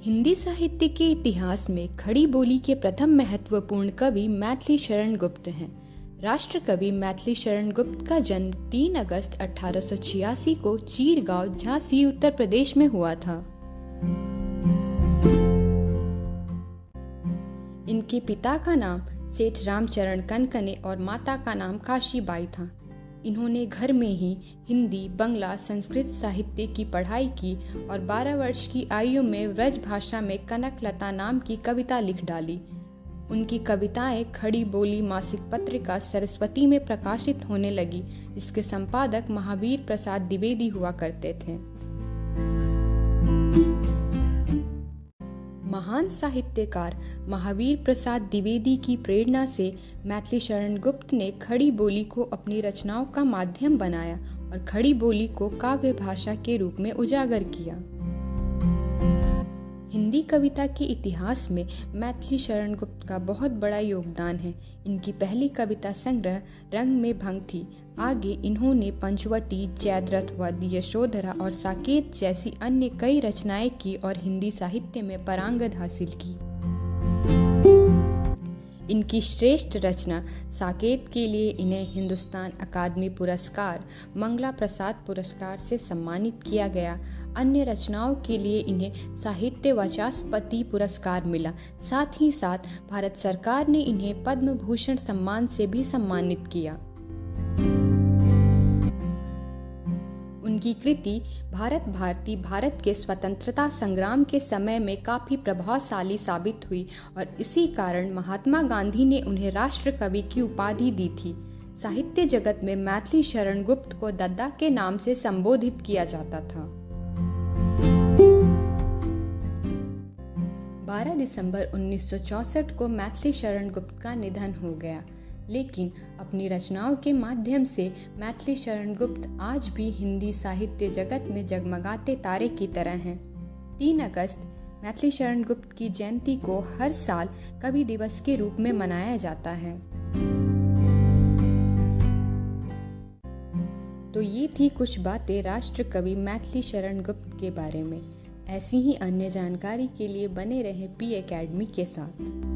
हिंदी साहित्य के इतिहास में खड़ी बोली के प्रथम महत्वपूर्ण कवि मैथिली शरण गुप्त हैं। राष्ट्र कवि मैथिली शरण गुप्त का जन्म 3 अगस्त 1886 को चीरगांव, झांसी, उत्तर प्रदेश में हुआ था। इनके पिता का नाम सेठ रामचरण कनकने और माता का नाम काशीबाई था। इन्होंने घर में ही हिंदी, बंगला, संस्कृत साहित्य की पढ़ाई की और 12 वर्ष की आयु में ब्रज भाषा में कनकलता नाम की कविता लिख डाली। उनकी कविताएं खड़ी बोली मासिक पत्रिका सरस्वती में प्रकाशित होने लगी, जिसके संपादक महावीर प्रसाद द्विवेदी हुआ करते थे। महान साहित्यकार महावीर प्रसाद द्विवेदी की प्रेरणा से मैथिली शरण गुप्त ने खड़ी बोली को अपनी रचनाओं का माध्यम बनाया और खड़ी बोली को काव्य भाषा के रूप में उजागर किया। हिंदी कविता के इतिहास में मैथिली शरण गुप्त का बहुत बड़ा योगदान है। इनकी पहली कविता संग्रह रंग में भंग थी। आगे इन्होंने पंचवटी, जयद्रथ वध, यशोधरा और साकेत जैसी अन्य कई रचनाएं की और हिंदी साहित्य में पारंगत हासिल की। इनकी श्रेष्ठ रचना साकेत के लिए इन्हें हिंदुस्तान अकादमी पुरस्कार, मंगला प्रसाद पुरस्कार से सम्मानित किया गया। अन्य रचनाओं के लिए इन्हें साहित्य वाचस्पति पुरस्कार मिला। साथ ही साथ भारत सरकार ने इन्हें पद्म भूषण सम्मान से भी सम्मानित किया। उनकी कृति भारत के स्वतंत्रता संग्राम के समय में काफी प्रभावशाली साबित हुई और इसी कारण महात्मा गांधी ने उन्हें राष्ट्र कवि की उपाधि दी थी। साहित्य जगत में मैथिली शरण गुप्त को दद्दा के नाम से संबोधित किया जाता था। 12 दिसंबर 1964 को मैथिली शरण गुप्त का निधन हो गया, लेकिन अपनी रचनाओं के माध्यम से मैथिली शरण गुप्त आज भी हिंदी साहित्य जगत में जगमगाते तारे की तरह हैं। 3 अगस्त मैथिली शरण गुप्त की जयंती को हर साल कवि दिवस के रूप में मनाया जाता है। तो ये थी कुछ बातें राष्ट्र कवि मैथिली शरण गुप्त के बारे में। ऐसी ही अन्य जानकारी के लिए बने रहें पी एकेडमी के साथ।